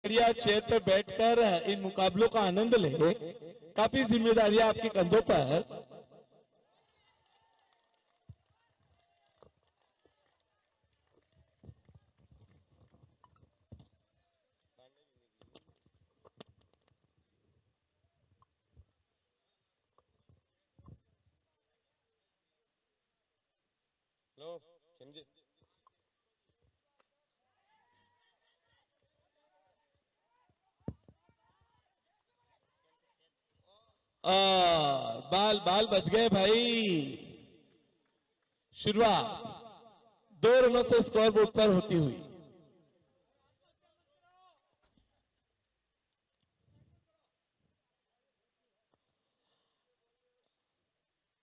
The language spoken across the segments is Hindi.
बढ़िया चेयर पे बैठकर इन मुकाबलों का आनंद ले। काफी जिम्मेदारियां आपके कंधों पर। लो समझे। बाल बाल बच गए भाई। शुरुआत 2 रनों से स्कोर बोर्ड पर होती हुई।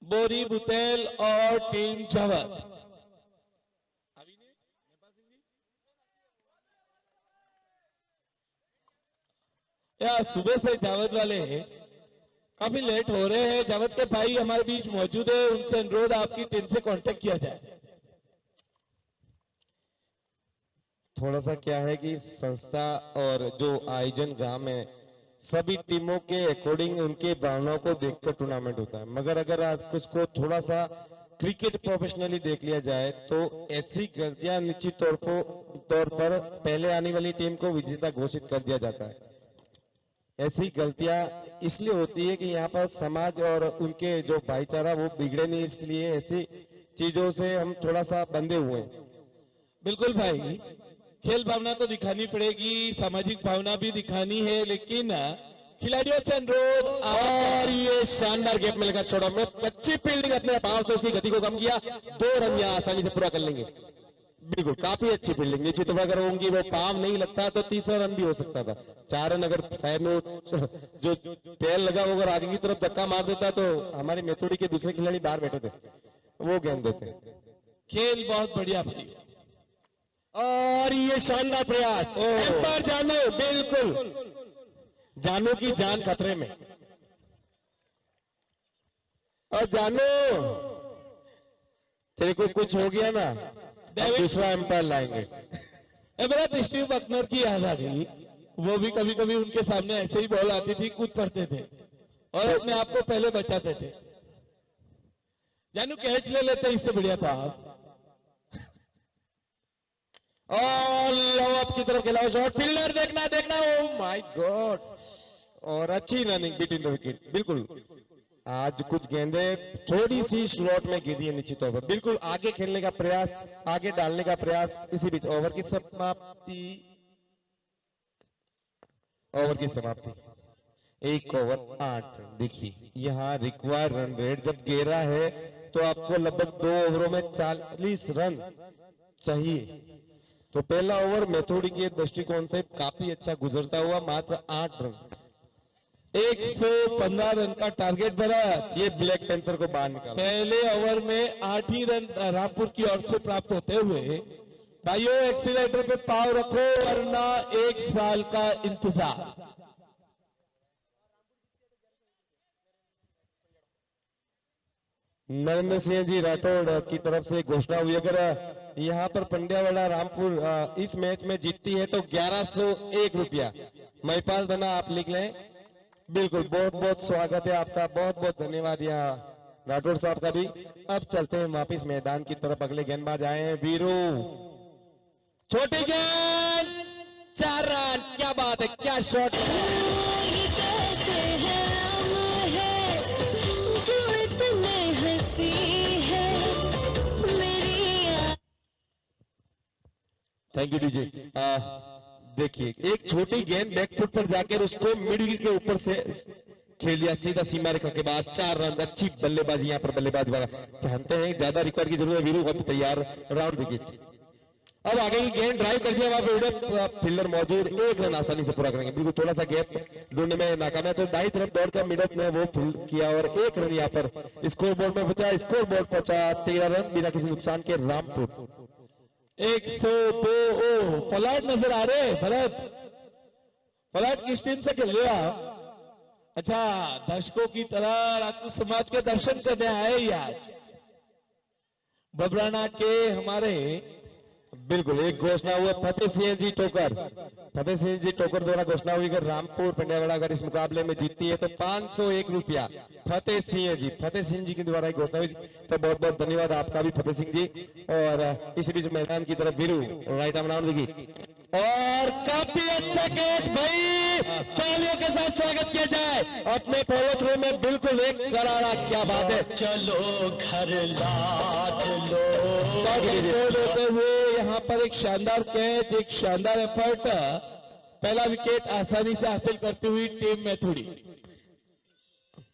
बोरी बुतेल और टीम जावद। या सुबह से जावद वाले काफी लेट हो रहे हैं। जावद के भाई हमारे बीच मौजूद है, उनसे अनुरोध आपकी टीम से कांटेक्ट किया जाए। थोड़ा सा क्या है कि संस्था और जो आयोजन ग्राम है सभी टीमों के अकॉर्डिंग उनके भावनाओं को देखकर टूर्नामेंट होता है, मगर अगर आज कुछ को थोड़ा सा क्रिकेट प्रोफेशनली देख लिया जाए तो ऐसी गलतियां निश्चित तौर पर पहले आने वाली टीम को विजेता घोषित कर दिया जाता है। ऐसी गलतियां इसलिए होती है कि यहाँ पर समाज और उनके जो भाईचारा वो बिगड़े नहीं, इसलिए ऐसी चीजों से हम थोड़ा सा बंधे हुए हैं। बिल्कुल भाई, खेल भावना तो दिखानी पड़ेगी, सामाजिक भावना भी दिखानी है, लेकिन खिलाड़ियों से अनुरोध। और ये शानदार गेप में लगा छोड़ा में अच्छी फील्डिंग, अपने पाव से उसकी गति को कम किया, 2 रन यहाँ आसानी से पूरा कर लेंगे। बिल्कुल काफी अच्छी फील्डिंग, निश्चित अगर होंगी वो पाव नहीं लगता तो तीसरा रन भी हो सकता था। 4 रन अगर साइड में जो पैर लगा वो अगर आगे की तरफ धक्का मार देता तो हमारी मेथोडी के दूसरे खिलाड़ी बाहर बैठे थे, वो गेंद देते। खेल बहुत बढ़िया भाई। और ये शानदार प्रयास, एम्पायर जानू, बिल्कुल जानू की जान खतरे में। और जानू तेरे को कुछ हो गया ना, दूसरा एम्पायर लाएंगे। मेरा स्टीव बकनर की याद आ गई, वो भी कभी कभी उनके सामने ऐसे ही बॉल आती थी, कूद पड़ते थे और अपने आप को पहले बचाते थे। जानू कैच ले लेते, इससे बढ़िया था। और लॉप की तरफ खेला शॉट, फील्डर देखना देखना, ओ माय गॉड। और अच्छी रनिंग बिटवीन द विकेट। बिल्कुल आज कुछ गेंदें थोड़ी सी स्लॉट में गिरी है निश्चित तौर पर। बिल्कुल आगे खेलने का प्रयास, आगे डालने का प्रयास। इसी बीच ओवर की समाप्ति, ओवर की समाप्ति 1 ओवर 8 रन। देखिए यहाँ रिक्वायर्ड रन रेट जब 11 है तो आपको लगभग 2 ओवरों में 40 रन चाहिए। तो पहला ओवर मेथोडी के दृष्टिकोण से काफी अच्छा गुजरता हुआ, मात्र 8 रन, 115 रन का टारगेट बना। ये ब्लैक पैंथर को बाहर निकाला। पहले ओवर में 8 ही रन रामपुर की ओर से प्राप्त होते हुए। भाइयों एक्सीलेटर पे पाव रखो वरना 1 साल का इंतजार। नरेंद्र सिंह जी राठौड़ की तरफ से घोषणा हुई, अगर यहाँ पर पंड्यावाड़ा रामपुर इस मैच में जीतती है तो 1101 रुपया महिपाल बना आप लिख लें। बिल्कुल बहुत बहुत स्वागत है आपका, बहुत बहुत धन्यवाद यहाँ राठौड़ साहब का भी। अब चलते हैं वापिस मैदान की तरफ, अगले गेंदबाज आए हैं वीरू। छोटी गेंद, 4 रन, क्या बात है, क्या शॉट। Thank you DJ. देखिए एक छोटी गेंद बैक फुट पर जाकर उसको मिड विकेट के ऊपर से खेल लिया सीधा सीमा रेखा के बाद, 4 रन। अच्छी बल्लेबाजी यहाँ पर बल्लेबाज जानते हैं ज्यादा रिक्वायर की जरूरत है, वीरू अब तैयार, राउंड विकेट। अब आगे की गेंद ड्राइव कर दिया, वहां पे फील्डर मौजूद, 1 रन आसानी से पूरा करेंगे। बिल्कुल थोड़ा सा गैप ढूंढने में नाकाम है तो दाई तरफ दौड़कर मिड ऑफ में वो फील्ड किया और 1 रन यहाँ पर स्कोर बोर्ड में पहुंचा। स्कोर बोर्ड पहुंचा 13 रन बिना किसी नुकसान के रामपुर। 102। पलाट नजर आ रहे भरत, पलाट किस टीम से खेल रहा? अच्छा, दर्शकों की तरह राजपूत समाज के दर्शन करने आए ही आज। बबराना के हमारे बिल्कुल, एक घोषणा हुआ फतेह सिंह जी टोकर, फतेह सिंह जी टोकर द्वारा घोषणा हुई कि रामपुर पिंडियावाड़ा अगर इस मुकाबले में जीतती है तो 501 रुपया फतेह सिंह जी के द्वारा ही घोषणा हुई। तो बहुत बहुत धन्यवाद आपका भी फतेह सिंह जी। और इसी बीच मैदान की तरफ वीरू राइट आर्म राउंड देखिए, और काफी अच्छा कैच भाई, तालियों के साथ स्वागत किया जाए अपने फॉलो थ्रू में। बिल्कुल एक करारा, क्या बात है। चलो घर लाट लो। होते हुए यहाँ पर एक शानदार कैच, एक शानदार एफर्ट, पहला विकेट आसानी से हासिल करती हुई टीम मैथुड़ी।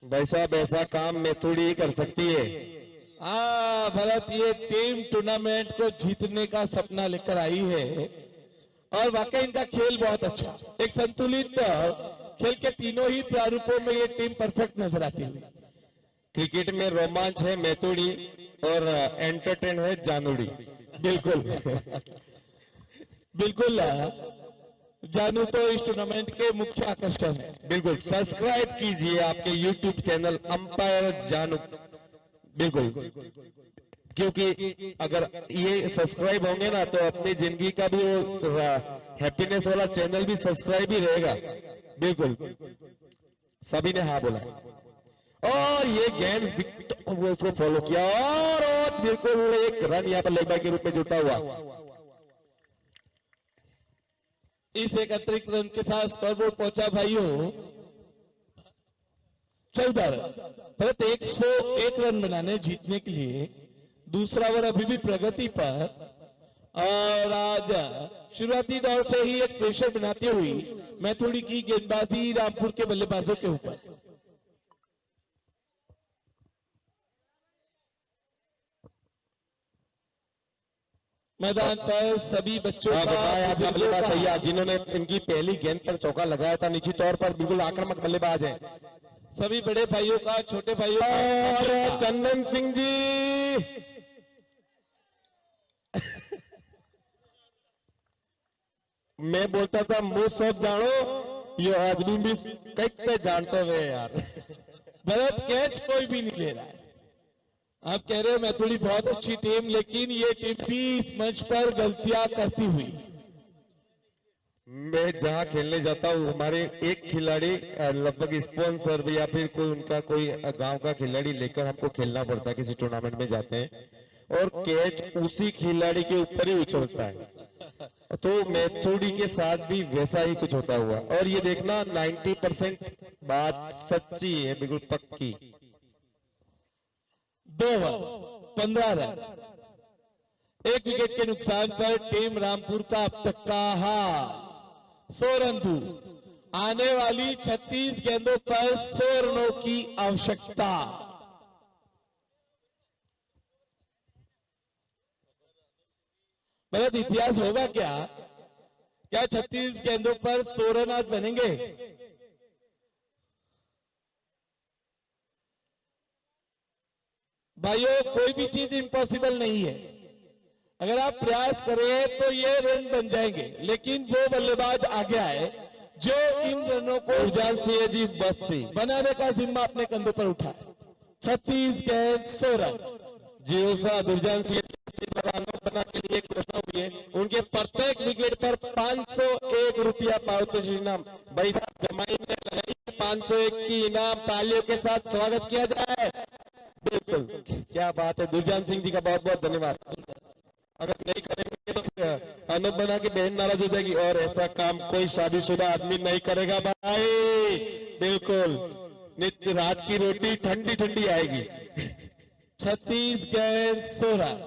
भाई साहब ऐसा काम मैथुड़ी ही कर सकती है। हाँ भरत, ये टीम टूर्नामेंट को जीतने का सपना लेकर आई है और वाकई इनका खेल बहुत अच्छा, एक संतुलित खेल के तीनों ही प्रारूपों में ये टीम परफेक्ट नजर आती है। क्रिकेट में रोमांच है मैथुड़ी और एंटरटेन है जानूड़ी। बिल्कुल बिल्कुल जानू तो इस टूर्नामेंट के मुख्य आकर्षण है। बिल्कुल, सब्सक्राइब कीजिए आपके YouTube चैनल अंपायर जानू। बिल्कुल, क्योंकि अगर ये सब्सक्राइब होंगे ना तो अपनी जिंदगी का भी वो हैप्पीनेस वाला चैनल भी सब्सक्राइब ही रहेगा। बिल्कुल, सभी ने हाँ बोला और ये गेंद उसको फॉलो किया और बिल्कुल एक रन यहाँ पर लेग बाय के रूप में जुटा हुआ। इस एक अतिरिक्त रन के साथ स्कोरबोर्ड पहुंचा भाइयों 14 रन। भरत 101 रन बनाने जीतने के लिए दूसरा ओवर अभी भी प्रगति पर, और आज शुरुआती दौर से ही एक प्रेशर बनाती हुई मैथुड़ी की गेंदबाजी रामपुर के बल्लेबाजों के ऊपर। मैदान पर सभी बच्चों का बल्लेबाज भैया जिन्होंने इनकी पहली गेंद पर चौका लगाया था, निश्चित तौर पर बिल्कुल आक्रामक बल्लेबाज हैं। सभी बड़े भाइयों का, छोटे भाइयों का, और चंदन सिंह जी मैं बोलता था मुंह सब जानो, ये आदमी भी कई जानते हुए यार। भरत कैच कोई भी नहीं ले रहा है। आप कह रहे हो मैथुड़ी बहुत अच्छी टीम, लेकिन ये टीम भी इस मंच पर गलतियां करती हुई। मैं जहां खेलने जाता हूँ हमारे एक खिलाड़ी लगभग स्पॉन्सर या फिर कोई उनका कोई गांव का खिलाड़ी लेकर हमको खेलना पड़ता है, किसी टूर्नामेंट में जाते हैं और कैच उसी खिलाड़ी के ऊपर ही उछलता है। तो मैथुड़ी के साथ भी वैसा ही कुछ होता हुआ, और ये देखना 90% बात सच्ची है, बिल्कुल पक्की। 2 ओवर 15 रन, 1 विकेट के नुकसान पर टीम रामपुर का अब तक का हाल 100 रन दूर। आने वाली 36 गेंदों पर 100 रनों की आवश्यकता। मतलब इतिहास होगा क्या? क्या 36 गेंदों पर 100 रन आज बनेंगे? भाइयों, कोई भी चीज इम्पॉसिबल नहीं है। अगर आप प्रयास करें तो ये रन बन जाएंगे, लेकिन वो बल्लेबाज आगे आए जो इन रनों को दुर्जान सिंह जी बस्सी बनाने का जिम्मा अपने कंधों पर उठाए। 36 गेंद 100 रन। जियो सा दुर्जान सिंह बना के लिए घोषणा हुई है। उनके प्रत्येक विकेट पर 501 रुपया पारितोषिक इनाम। भाई साहब जमाई ने लगाई 501 की इनाम, तालियों के साथ स्वागत किया जाए। बिल्कुल, क्या बात है। दुर्जान सिंह जी का बहुत बहुत धन्यवाद। अगर नहीं करेंगे तो फिर अनूप बना के बहन नाराज हो जाएगी, और ऐसा काम कोई शादीशुदा आदमी नहीं करेगा भाई। बिल्कुल, नित्य रात की रोटी ठंडी ठंडी आएगी। 36 गेंद 100 रन।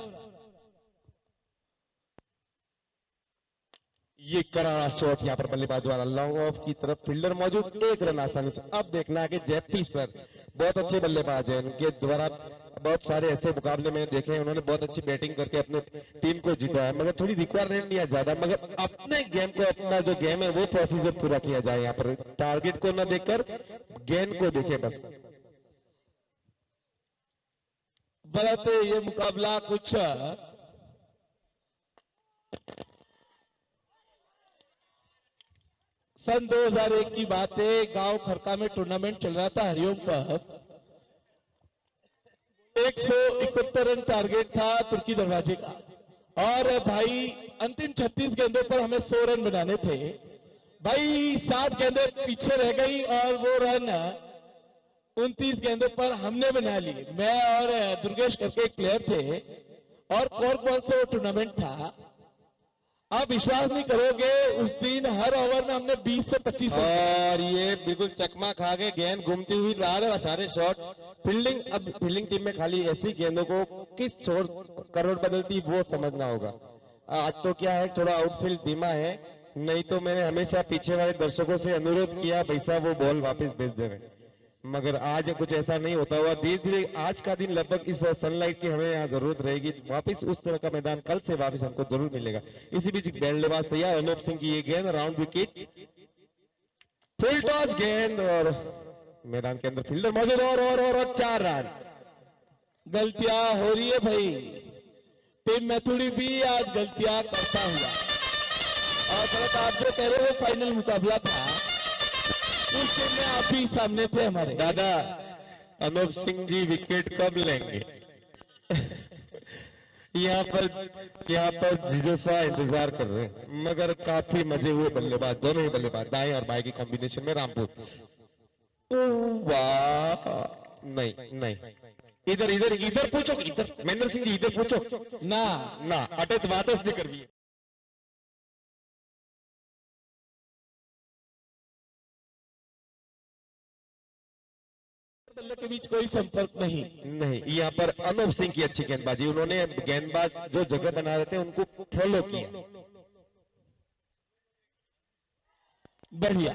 ये करारा शॉट यहाँ पर बल्लेबाज द्वारा लॉन्ग ऑफ की तरफ, फील्डर मौजूद, 1 रन आसानी से। अब देखना है कि जेपी सर बहुत अच्छे बल्लेबाज हैं, उनके द्वारा बहुत सारे ऐसे मुकाबले मैंने देखे हैं, उन्होंने बहुत अच्छी बैटिंग करके अपने टीम को जीता है। मगर थोड़ी रिक्वायरमेंट नहीं है ज्यादा, मगर अपने गेम को, अपना जो गेम है वो प्रोसीजर पूरा किया जाए। यहाँ पर टारगेट को न देखकर गेंद को देखे बस। बल्कि ये मुकाबला कुछ सन 2001 की बात है। गांव खरका में टूर्नामेंट चल रहा था, हरिओम कप। 171 रन टारगेट था तुर्की दरवाजे का, और भाई अंतिम 36 गेंदों पर हमें 100 रन बनाने थे। भाई 7 गेंदें पीछे रह गई और वो रन 29 गेंदों पर हमने बना ली। मैं और दुर्गेश करके एक प्लेयर थे और कौन से वो टूर्नामेंट था। आप विश्वास नहीं करोगे, उस दिन हर ओवर में हमने 20 से 25 रन। और ये बिल्कुल चकमा खा के गेंद घूमती हुई बाहर है, सारे शॉट फील्डिंग। अब फील्डिंग टीम में खाली ऐसी गेंदों को किस छोर करोड़ बदलती वो समझना होगा। आज तो क्या है, थोड़ा आउटफील्ड धीमा है, नहीं तो मैंने हमेशा पीछे वाले दर्शकों से अनुरोध किया भाई साहब वो बॉल वापस भेज देवे, मगर आज कुछ ऐसा नहीं होता हुआ। धीरे धीरे आज का दिन लगभग इस सनलाइट की हमें यहाँ जरूरत रहेगी, वापस उस तरह का मैदान कल से वापस हमको जरूर मिलेगा। इसी बीच बल्लेबाज तैयार, अनूप सिंह की ये गेंद राउंड विकेट, फुल टॉस गेंद और मैदान के अंदर फील्डर मौजूद और 4 रन। गलतियां हो रही है भाई, टीम मैथुड़ी भी आज गलतियां करता हुआ। और भरत आप जो कह रहे हो फाइनल मुकाबला था, उस टीम में आप भी सामने थे हमारे। दादा अनूप सिंह जी विकेट कब लेंगे? यहाँ पर जिजोसा इंतजार कर रहे हैं, मगर काफी मजे हुए बल्लेबाज, दोनों ही बल्लेबाज दाएं और बाएं की कॉम्बिनेशन में। रामपुर वाह, नहीं इधर इधर इधर पूछो, इधर महेंद्र सिंह जी इधर पूछो ना ना अटैक वापस नहीं करवी। बल्ले के बीच कोई संपर्क नहीं। यहाँ पर अनूप सिंह की अच्छी गेंदबाजी, उन्होंने गेंदबाज जो जगह बना रहे थे उनको फॉलो किया। बढ़िया,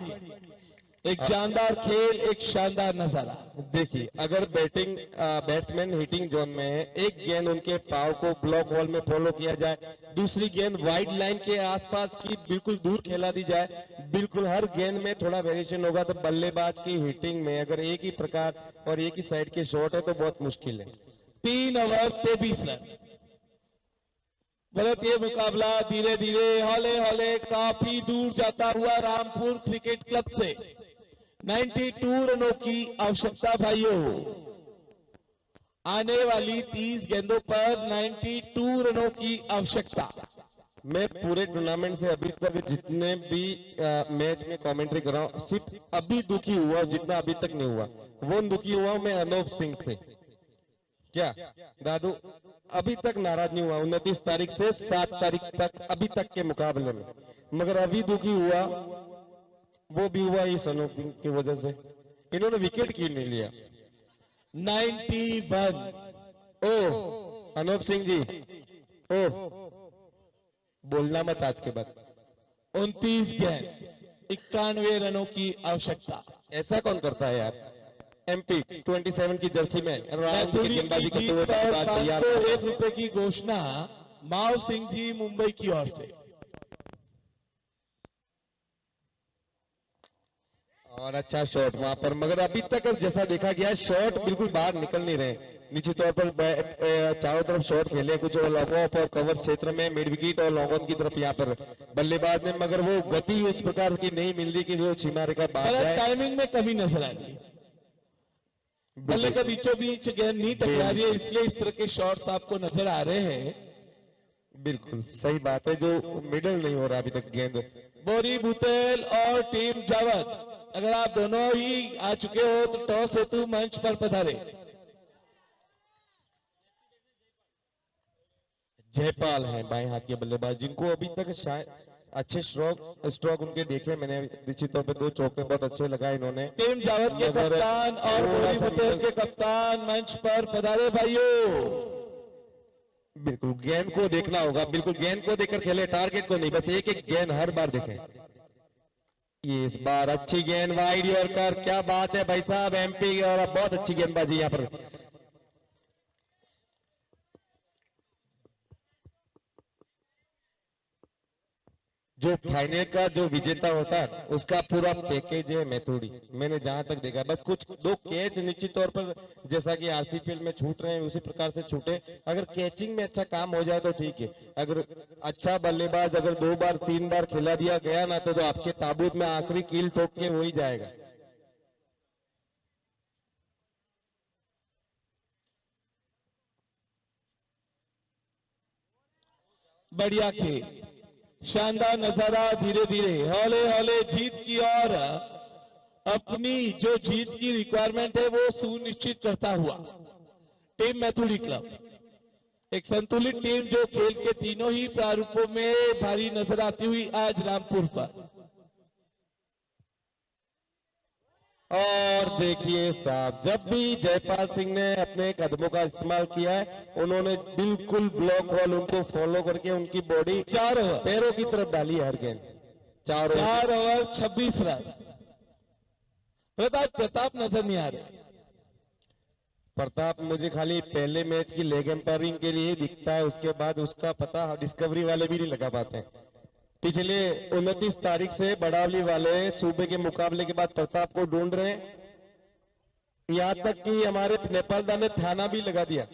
एक शानदार खेल, एक शानदार नजारा। देखिए अगर बैट्समैन हिटिंग जोन में है, एक गेंद उनके पाव को ब्लॉक वॉल में फॉलो किया जाए, दूसरी गेंद वाइड लाइन के आसपास की बिल्कुल दूर खेला दी जाए, बिल्कुल हर गेंद में थोड़ा वेरिएशन होगा, तो बल्लेबाज की हिटिंग में अगर एक ही प्रकार और एक ही साइड के शॉट है तो बहुत मुश्किल है। 3 ओवर 23 रन। भरत ये मुकाबला धीरे धीरे हौले हौले काफी दूर जाता हुआ रामपुर क्रिकेट क्लब से 92 रनों की आवश्यकता भाइयों। आने वाली 30 गेंदों पर 92 रनों की आवश्यकता। मैं पूरे टूर्नामेंट से अभी तक जितने भी मैच में कमेंट्री कर रहा हूँ, सिर्फ अभी दुखी हुआ जितना अभी तक नहीं हुआ, वो दुखी हुआ मैं अनूप सिंह से। क्या दादू अभी तक नाराज नहीं हुआ 29 तारीख से 7 तारीख तक, अभी तक के मुकाबले में, मगर अभी दुखी हुआ वो भी हुआ इस अनूप की वजह से। इन्होंने विकेट क्यों नहीं लिया? 91। ओ अनूप सिंह जी, ओ बोलना मत आज के बाद। 29 गेंद 91 रनों की आवश्यकता। ऐसा कौन करता है यार? एमपी 27 की जर्सी में मैथुड़ी की गेंदबाजी करते जीत हुए पर तैयार। 501 रुपए की घोषणा माव सिंह जी मुंबई की ओर से। और अच्छा शॉट वहां पर, मगर अभी तक जैसा देखा गया शॉट बिल्कुल बाहर निकल नहीं रहे। निश्चित तौर पर चारों तरफ शॉट खेले, कुछ लॉन्ग ऑफ और कवर क्षेत्र में मिड विकेट और लॉन्ग ऑन की तरफ यहाँ पर बल्लेबाज ने, मगर वो गति उस प्रकार की नहीं मिल रही कि वो सीमा रेखा बाहर जाए। टाइमिंग में कमी नजर आ रही है, बल्ले के बीचों बीच गेंद नहीं टकरा रही है, इसलिए इस तरह के शॉट्स आपको नजर आ रहे हैं। बिल्कुल सही बात है, जो मिडल नहीं हो रहा अभी तक गेंद। बोरी बुतेल और टीम जावद, अगर आप दोनों ही आ चुके हो तो टॉस हेतु मंच पर पधारे। जयपाल हैं बाएं हाथ के बल्लेबाज, जिनको अभी तक शायद अच्छे स्ट्रोक उनके देखे मैंने। निश्चित तौर पे 2 चौके बहुत अच्छे लगाए इन्होंने। टीम जावद के कप्तान और बोरी बुतेल के कप्तान मंच पर पधारे भाइयों। बिल्कुल गेंद को देखना होगा, बिल्कुल गेंद को देखकर खेले, टारगेट को नहीं, बस एक एक गेंद हर बार देखें। ये इस बार अच्छी गेंद वाइड यॉर्कर, क्या बात है भाई साहब, एमपी और बहुत अच्छी गेंदबाजी यहाँ पर। जो फाइनल का जो विजेता होता है उसका पूरा पैकेज है मैथुड़ी, मैंने जहां तक देखा। बस कुछ 2 कैच निश्चित तौर पर जैसा कि आरसीपीएल में छूट रहे हैं उसी प्रकार से छूटे, अगर कैचिंग में अच्छा काम हो जाए तो ठीक है। अगर अच्छा बल्लेबाज अगर 2 बार 3 बार खिला दिया गया ना तो आपके ताबूत में आखिरी कील ठोक के हो ही जाएगा। बढ़िया खेल, शानदार नजारा, धीरे धीरे हौले हौले जीत की ओर अपनी जो जीत की रिक्वायरमेंट है वो सुनिश्चित करता हुआ टीम मैथुडी क्लब, एक संतुलित टीम जो खेल के तीनों ही प्रारूपों में भारी नजर आती हुई आज रामपुर पर। और देखिए साहब, जब भी जयपाल सिंह ने अपने कदमों का इस्तेमाल किया है, उन्होंने बिल्कुल ब्लॉक होल उनको फॉलो करके उनकी बॉडी 4 ओवर पैरों की तरफ डाली है हर गेंद। 4 ओवर 26 रन। प्रताप नजर नहीं आ रहे। प्रताप मुझे खाली पहले मैच की लेग एम्पायरिंग के लिए दिखता है, उसके बाद उसका पता डिस्कवरी वाले भी नहीं लगा पाते हैं। पिछले 29 तारीख से बड़ावली वाले सूबे के मुकाबले के बाद प्रताप को ढूंढ रहे हैं, यहाँ तक कि हमारे नेपाल दा ने थाना भी लगा दिया।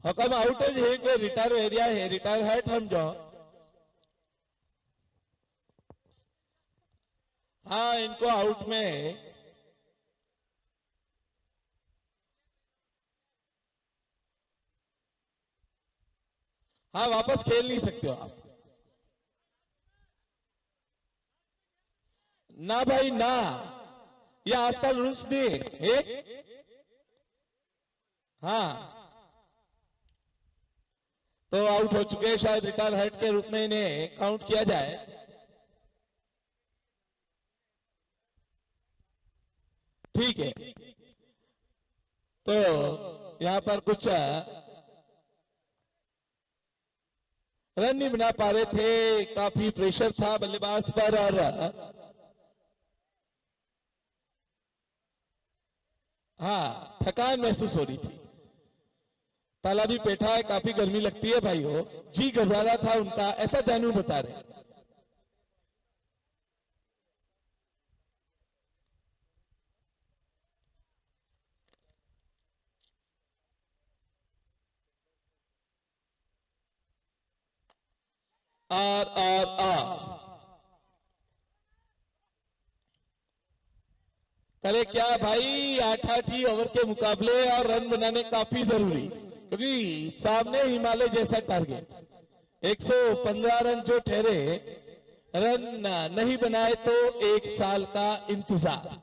हकम आउटेज है कि रिटायर एरिया है, रिटायर है हम जाओ। हाँ, इनको आउट में हाँ वापस खेल नहीं सकते हो आप ना भाई ना, ये आजकल रूल्स नहीं है। हाँ, तो आउट हो चुके हैं, शायद रिटायर हेड के रूप में इन्हें काउंट किया जाए। ठीक है, तो यहां पर कुछ रन नहीं बना पा रहे थे, काफी प्रेशर था बल्लेबाज पर और हाँ थकान महसूस हो रही थी। ताला भी बैठा है, काफी गर्मी लगती है भाई हो, जी घबरा रहा था उनका, ऐसा जानू बता रहे। आर करे क्या भाई, 8-8 ही ओवर के मुकाबले और रन बनाने काफी जरूरी, क्योंकि सामने हिमालय जैसा टारगेट 115 रन जो ठहरे, रन नहीं बनाए तो 1 साल का इंतजार।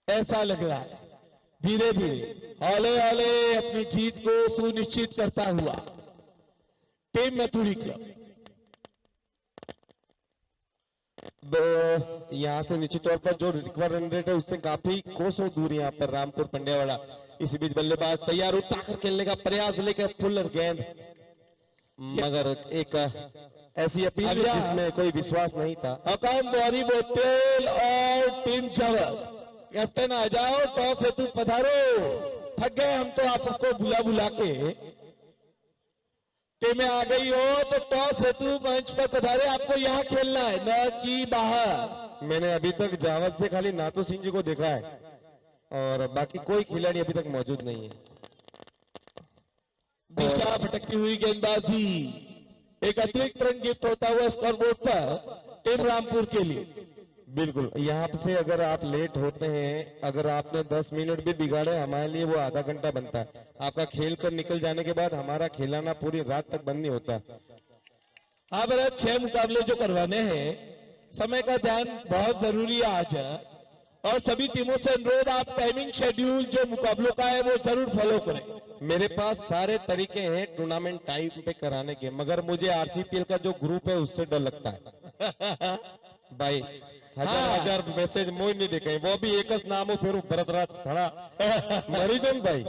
ऐसा लग रहा है धीरे धीरे हौले हौले अपनी जीत को सुनिश्चित करता हुआ टीम मैथुडी क्लब। यहाँ से निश्चित तौर पर जो रिक्वायर्ड रन रेट है उससे काफी कोसों दूर यहाँ पर रामपुर पंड्यावाड़ा। इसी बीच बल्लेबाज तैयार उठाकर खेलने का प्रयास, लेकर फुलर गेंद, मगर एक ऐसी अपील जिसमें कोई विश्वास नहीं था। अकाउंट बॉरी बोतेल और टीम जवर, कैप्टन आ जाओ, टॉस हेतु पधारो, थक गए हम तो आपको बुला बुला के। टीमें आ गई हो तो टॉस हेतु मंच पर पधारे, आपको यहाँ खेलना है न कि बाहर। मैंने अभी तक जावत से खाली नाथू सिंह जी को देखा है और बाकी कोई खिलाड़ी अभी तक मौजूद नहीं है। दिशा भटकती हुई गेंदबाजी, एक अतिरिक्त रन गिफ्ट होता हुआ स्कोरबोर्ड पर टीम रामपुर के लिए। बिल्कुल, यहाँ से अगर आप लेट होते हैं, अगर आपने 10 मिनट भी बिगाड़े, हमारे लिए वो आधा घंटा बनता है। आपका खेल कर निकल जाने के बाद हमारा खिलाना पूरी रात तक बंद नहीं होता। हाँ भरत, 6 मुकाबले जो करवाने हैं, समय का ध्यान बहुत जरूरी है आज, और सभी टीमों से अनुरोध, आप टाइमिंग शेड्यूल जो मुकाबलों का है वो जरूर फॉलो करें। मेरे पास सारे तरीके हैं टूर्नामेंट टाइम पे कराने के, मगर मुझे आरसीपीएल का जो ग्रुप है उससे डर लगता है। भाई हजार मैसेज मोई नहीं देखे, वो भी एक नाम हो, फिर भरत रात खड़ा मरीजन भाई।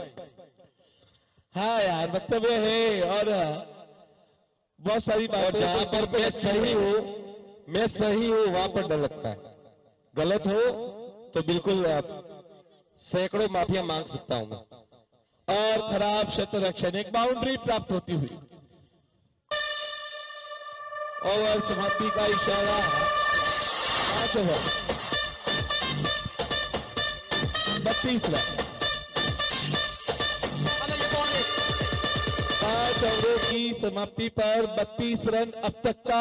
हाँ यार, वक्तव्य है और बहुत सारी बातें, जहां पर मैं सही हूँ वहां पर डर लगता है, गलत हो तो बिल्कुल सैकड़ों माफिया मांग सकता हूं मैं। और खराब शतरक्षण, एक बाउंड्री प्राप्त होती हुई, ओवर समाप्ति का इशारा। 5 ओवर 32 रन, 5 5 ओवरों की समाप्ति पर 32 रन अब तक का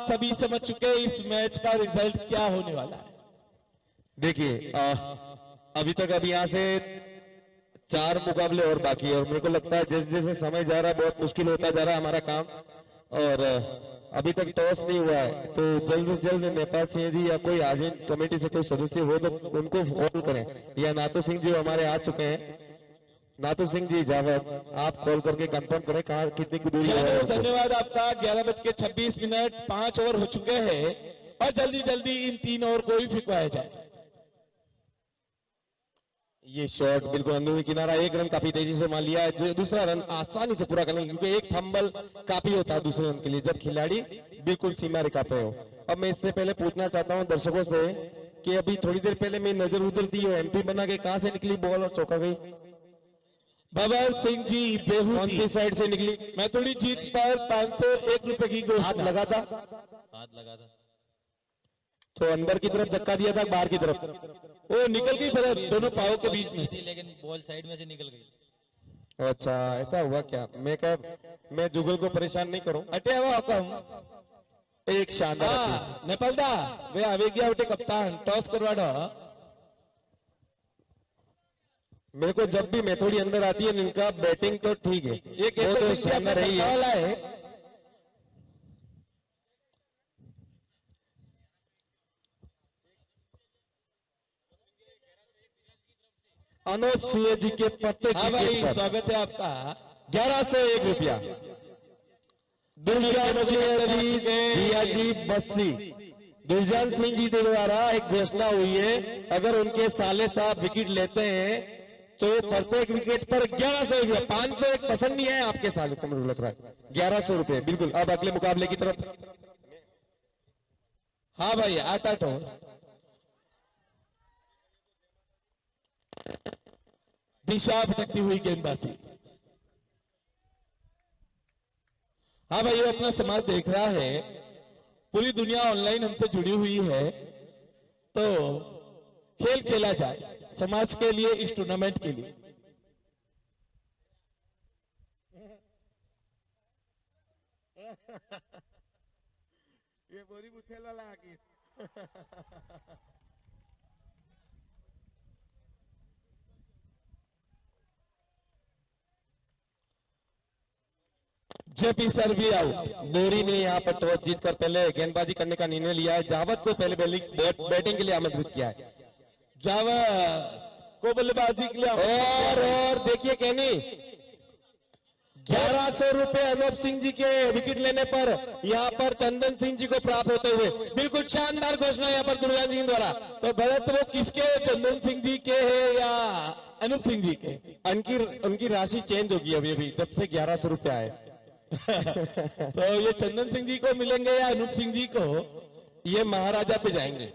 सभी समझ चुके इस मैच का रिजल्ट क्या होने वाला है। देखिए अभी तक अभी यहाँ से 4 मुकाबले और बाकी है और मेरे को लगता है जैसे जैसे समय जा रहा है बहुत मुश्किल होता जा रहा है हमारा काम। और अभी तक टॉस नहीं हुआ है तो जल्द से जल्द नेपाल सिंह जी या कोई आजीन कमेटी से कोई सदस्य हो तो उनको कॉल करें, या नातो सिंह जी हमारे आ चुके हैं। नातो सिंह जी जावेद आप कॉल करके कंफर्म करें कहाँ कितनी की दूरी है। धन्यवाद आपका। 11:26 5 ओवर हो चुके हैं और जल्दी जल्दी इन 3 ओवर को ही फिकवाया जाए। ये शॉट बिल्कुल अंदरूनी किनारा, 1 रन काफी तेजी से मान लिया है। दूसरा रन आसानी से पूरा करेंगे क्योंकि एक फंबल काफी होता है दूसरे रन के लिए जब खिलाड़ी बिल्कुल सीमा रेखा पे हो। अब मैं इससे पहले पूछना चाहता हूं दर्शकों से कि अभी थोड़ी देर पहले मैं नजर उधर दी हो एमपी बना के कहां से निकली बॉल और चौका गई? बबर सिंह जी बेहू कौन सी साइड से निकली? मैं थोड़ी जीत पर 501 रुपए की हाथ घोषणा। लगा था तो अंदर की तरफ धक्का दिया था बाहर की तरफ? वो निकल गई बराबर दोनों पाओ के बीच में से। लेकिन बॉल साइड में से निकल गई। अच्छा ऐसा हुआ क्या? मैं जुगल को परेशान नहीं करूं। अटे हुआ हुकम एक शानदार हाँ नेपाल दा वे आवे गया उठे कप्तान टॉस करवाड़ो। मेरे को जब भी मेथोडी अंदर आती है इनका बैटिंग तो ठीक है, ये वो तो शानदार रही है। वाला है अनूप सिंह जी के पत्ते हाँ भाई स्वागत है आपका। 1101 रुपया। दुर्जन सिंह जी बस्सी दुर्जन सिंह जी द्वारा एक घोषणा हुई है अगर उनके साले साहब विकेट लेते हैं तो प्रत्येक विकेट पर 1100 रुपया। 501 पसंद नहीं है आपके साले को मुझे लग रहा है 1100 रुपये बिल्कुल। अब अगले मुकाबले की तरफ। हाँ भाई 8-8 ओवर दिशा भटकती हुई गेंदबाजी। हाँ भाई ये अपना समाज देख रहा है, पूरी दुनिया ऑनलाइन हमसे जुड़ी हुई है तो खेल खेला जाए समाज के लिए इस टूर्नामेंट के लिए। ये बोरी बुखेल वाला आगे जेपी सर भी आउट। बोरी ने यहाँ पर टॉस जीतकर पहले गेंदबाजी करने का निर्णय लिया है। जावत को पहले बैटिंग के लिए आमंत्रित किया है। जावा को बल्लेबाजी के लिए और देखिए कहनी 1100 रुपए अनूप सिंह जी के विकेट लेने पर यहाँ पर चंदन सिंह जी को प्राप्त होते हुए बिल्कुल शानदार घोषणा यहाँ पर दुर्गान सिंह द्वारा। तो भरत वो किसके, चंदन सिंह जी के है या अनूप सिंह जी के? उनकी राशि चेंज होगी अभी अभी जब से 1100 रुपया है। तो ये चंदन सिंह जी को मिलेंगे या अनूप सिंह जी को? ये महाराजा पे जाएंगे।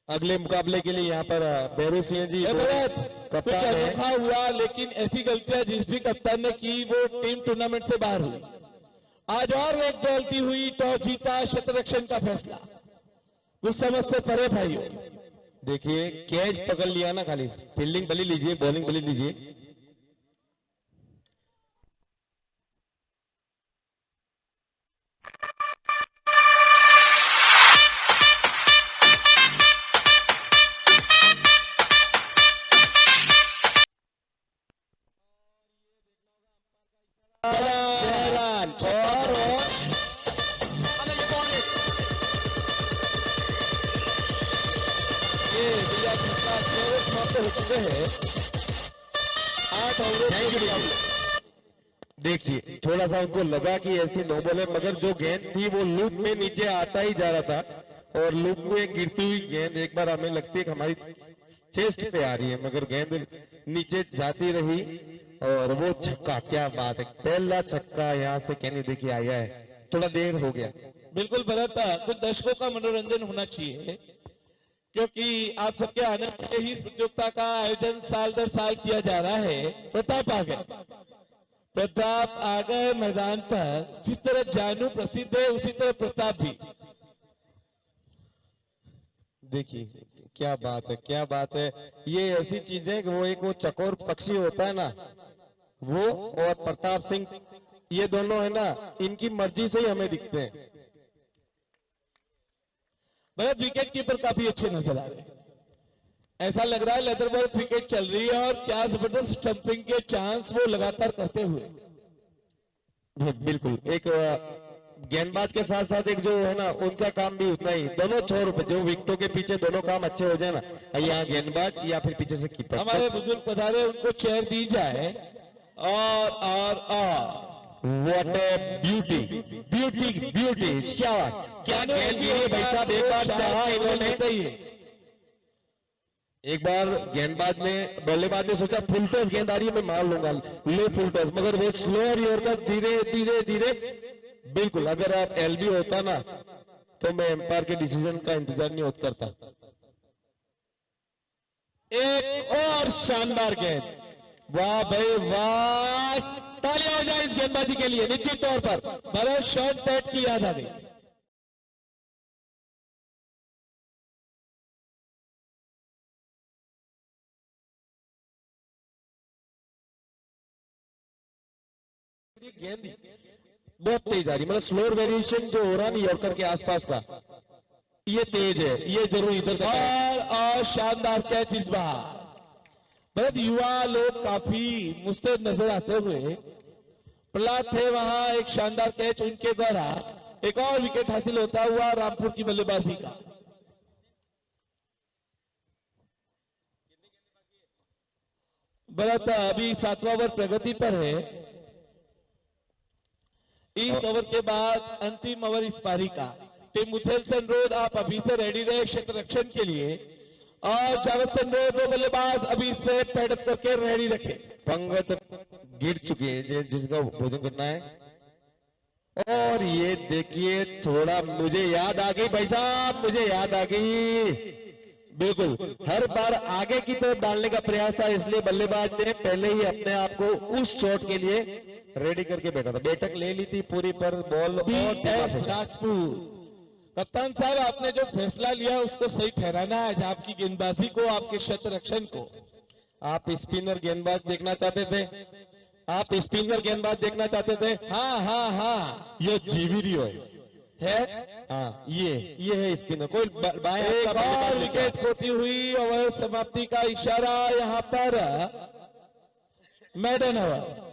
अगले मुकाबले के लिए यहाँ पर भैरू सिंह जी कुछ अनोखा हुआ लेकिन ऐसी गलतियां जिस भी कप्तान ने की वो टीम टूर्नामेंट से बाहर हुई। आज और एक गलती हुई, टॉस जीता, शतरक्षण का फैसला। उस समझ से परे भाई। देखिए कैच पकड़ लिया ना, खाली फील्डिंग भली लीजिए बॉलिंग भली लीजिए। देखिए थोड़ा सा उनको लगा कि ऐसी नो बॉल है मगर जो गेंद थी वो लूप में नीचे आता ही जा रहा था और लूप में गिरती हुई गेंद एक बार हमें लगती है कि हमारी चेस्ट पे आ रही है मगर गेंद नीचे जाती रही और वो छक्का, क्या बात है, पहला छक्का यहाँ से कहने देखिए आया है। थोड़ा देर हो गया। बिल्कुल भरत, कुछ दर्शकों का मनोरंजन होना चाहिए क्योंकि आप सबके आनंद के ही इस प्रतियोगिता का आयोजन साल दर साल किया जा रहा है। प्रताप आ गए मैदान पर। जिस तरह जानू प्रसिद्ध है उसी तरह प्रताप भी। देखिए क्या बात है, क्या बात है। ये ऐसी चीज है कि वो एक वो चकोर पक्षी होता है ना, वो और प्रताप सिंह, ये दोनों है ना, इनकी मर्जी से ही हमें दिखते हैं। भरत विकेट कीपर काफी अच्छे नजर आ रहे हैं। ऐसा लग रहा है लेदर बॉल क्रिकेट चल रही है और क्या जबरदस्त स्टंपिंग के चांस वो लगातार करते हुए। बिल्कुल, एक गेंदबाज के साथ साथ एक जो है ना, उनका काम भी उतना ही, दोनों छोर पे जो विकेटों के पीछे दोनों काम अच्छे हो जाए ना, यहाँ गेंदबाज या फिर पीछे से कीपर। हमारे बुजुर्ग पधारे, उनको चेयर दी जाए। और what A beauty, beauty beauty, क्या गेंद दी है भाई साहब। एक बार चाहा इन्होंने, एक बार गेंदबाज ने, बल्लेबाज ने सोचा फुल टॉस गेंद आ रही है मैं मार लूंगा, ले फुल टॉस, मगर वो स्लो और धीरे धीरे धीरे। बिल्कुल, अगर आप एलबी होता ना तो मैं एम्पायर के डिसीजन का इंतजार नहीं होता करता। एक और शानदार गेंद, वाह भाई वाह, तालियां हो जाए इस गेंदबाजी के लिए निश्चित तौर पर। भरत शॉट टैट की याद आ गई। गेंद बहुत तेज आ रही, मतलब स्लोअर वेरिएशन जो हो रहा नहीं यॉर्कर के आसपास का, ये तेज है, ये जरूर इधर का। और शानदार कैच इस बार। भरत युवा लोग काफी मुस्तैद नजर आते हुए, प्रहलाद थे वहां, एक शानदार कैच उनके द्वारा एक और विकेट हासिल होता हुआ रामपुर की बल्लेबाजी का। भरत अभी 7वां ओवर प्रगति पर है। इस ओवर के बाद अंतिम ओवर इस पारी का। टीम मुथेलसन रोड, आप अभी से रेडी रहे क्षेत्र रक्षण के लिए। और जावसन रोड, दो बल्लेबाज अभी से पैडअप करके रेडी रखे। पंगत गिर चुकी है जिसका भोजन करना है। और ये देखिए, थोड़ा मुझे याद आ गई भाई साहब, मुझे याद आ गई। बिल्कुल, हर बार आगे की तरफ डालने का प्रयास था, इसलिए बल्लेबाज ने पहले ही अपने आप को उस शॉट के लिए रेडी करके बैठा था। बैठक ले ली थी पूरी, पर बॉल BS राजपूत, कप्तान साहब आपने जो फैसला लिया उसको सही ठहराना है। आज आपकी गेंदबाजी को, आपके क्षेत्र रक्षण को। आप स्पिनर गेंदबाज देखना चाहते थे, आप स्पिनर गेंदबाज देखना चाहते थे। हाँ हाँ हाँ, ये जीवीरियो है। हाँ, ये है स्पिनर। कोई बाएं एक हाथ का और बल्लेबाज विकेट खोती हुई, ओवर समाप्ति का इशारा यहाँ पर। मैडन ओवर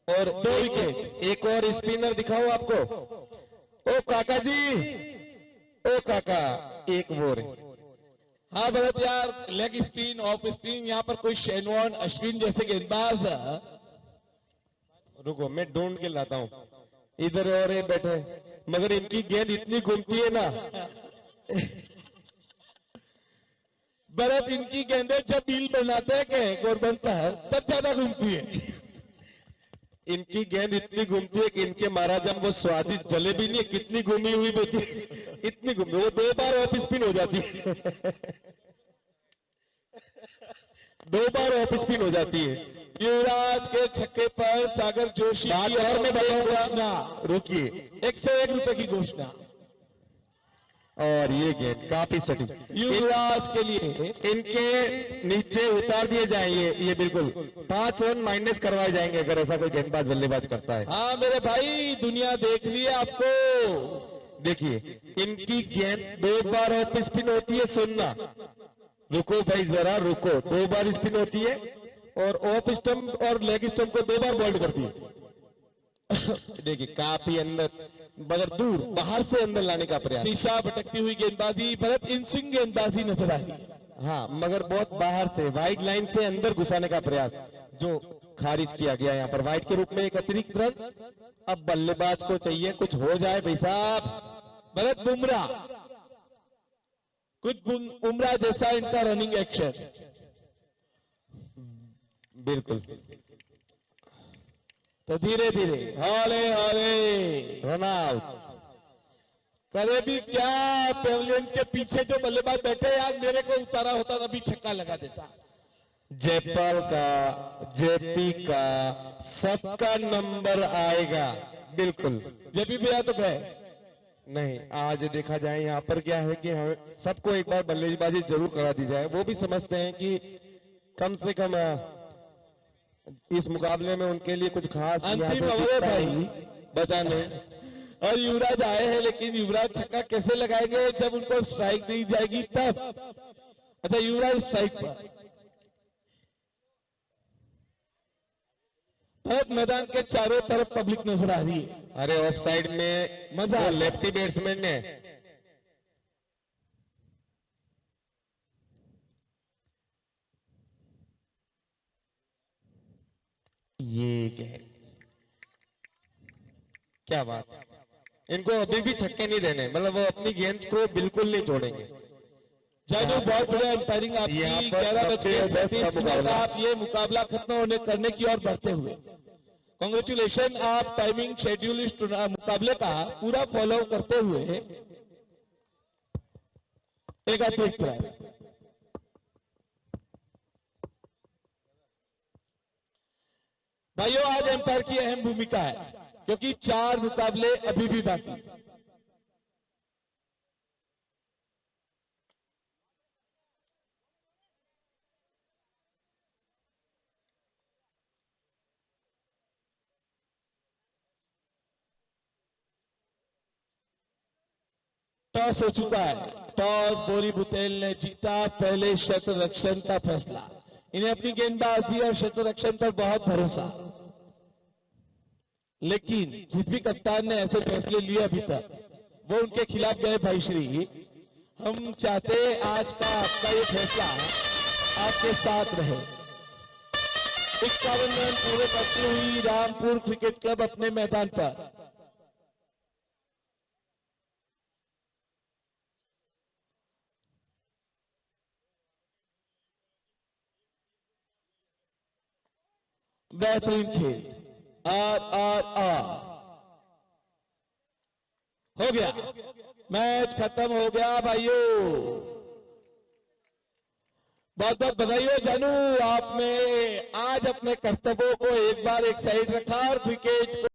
और 2 विकेट। एक और स्पिनर दिखाओ आपको। ओ काका जी, ओ काका, एक और। हाँ भरत यार, लेग स्पिन, ऑफ स्पिन, यहाँ पर कोई शेनवॉन, अश्विन जैसे गेंदबाज। रुको, मैं ढूंढ के लाता हूँ। इधर और ये बैठे, मगर इनकी गेंद इतनी घूमती है ना। भरत, इनकी गेंदें जब बिल बनाते हैं के गोरबंतर, तब ज्यादा घूमती है। इनकी गेंद इतनी घूमती है कि इनके महाराज हम वो स्वादिष्ट जलेबी नहीं, कितनी घूमी हुई होती, इतनी घूमी, वो 2 बार ऑफ स्पिन हो जाती है। 2 बार ऑफ स्पिन हो जाती है। युवराज के छक्के पर सागर जोशी बात की और मैं बताऊंगा, घोषणा, रुकिए। 101 रुपए की घोषणा। और ये गेंद काफी सटीक, युवराज के लिए इनके नीचे उतार दिए जाएंगे, ये बिल्कुल 5 रन माइनस करवाए जाएंगे अगर ऐसा कोई गेंदबाज बल्लेबाज करता है। हाँ मेरे भाई, दुनिया देख रही है आपको। देखिए, इनकी गेंद 2 बार ऑफ स्पिन होती है, सुनना, रुको भाई जरा रुको, 2 बार स्पिन होती है और ऑफ स्टंप और लेग स्टंप को 2 बार बोल्ड करती है। देखिए, काफी अंदर, मगर दूर, बाहर से अंदर लाने का प्रयास। दिशा भटकती हुई गेंदबाजी, भरत इन स्विंग गेंदबाजी नजर आ रही है। हाँ, मगर बहुत बाहर से, वाइड लाइन से अंदर घुसाने का प्रयास, जो खारिज किया गया यहाँ पर वाइड के रूप में एक अतिरिक्त रन। अब बल्लेबाज को चाहिए कुछ हो जाए भाई साहब। भरत बुमराह, कुछ बुमराह जैसा इनका रनिंग एक्शन। बिल्कुल, तो धीरे धीरे, हौले हौले रन आउट। करे भी क्या, पेविलियन के पीछे जो बल्लेबाज बैठे, यार मेरे को उतारा होता तभी छक्का लगा देता। जयपाल का, जेपी का, सबका नंबर आएगा। बिल्कुल, जेपी भैया तो गए, नहीं, आज देखा जाए यहाँ पर क्या है कि हम सबको एक बार बल्लेबाजी जरूर करा दी जाए। वो भी समझते हैं कि कम से कम इस मुकाबले में उनके लिए कुछ खास यहाँ से अंतिम ओवर है भाई बचाने। और युवराज आए हैं, लेकिन युवराज छक्का कैसे लगाएंगे जब उनको स्ट्राइक दी जाएगी तब। अच्छा, युवराज स्ट्राइक पर। बहुत मैदान के चारों तरफ पब्लिक नजर आ रही है। अरे ऑफ साइड में मजा आ गया। लेफ्टी बैट्समैन ने ये क्या बात है, इनको अभी भी छक्के नहीं देने, मतलब वो अपनी गेंद को बिल्कुल नहीं छोड़ेंगे। जानू, बहुत बढ़िया एम्पायरिंग आपकी। यहाँ पर 11:37 मुकाबला। आप ये मुकाबला खत्म होने करने की ओर बढ़ते हुए, कांग्रेचुलेशन। आप टाइमिंग शेड्यूल इस मुकाबले का पूरा फॉलो करते हुए एक अतिरिक्त रन। भाइयों, आज एम्पायर की अहम भूमिका है क्योंकि 4 मुकाबले अभी भी बाकी। टॉस हो चुका है। टॉस बोरी बुतेल ने जीता। पहले शतरक्षण का फैसला। इन्हें अपनी गेंदबाजी और शतरक्षण पर बहुत भरोसा, लेकिन जिस भी कप्तान ने ऐसे फैसले लिए अभी तक, वो उनके खिलाफ गए। भाई श्री, हम चाहते आज का आपका ये फैसला आपके साथ रहे। 51 रन पूरे करती हुई रामपुर क्रिकेट क्लब अपने मैदान पर बेहतरीन खेल। आर हो गया, मैच खत्म हो गया भाइयों। बहुत बहुत बधाई हो जानू, आपने आज अपने कर्तव्यों को एक बार एक साइड रखा और क्रिकेट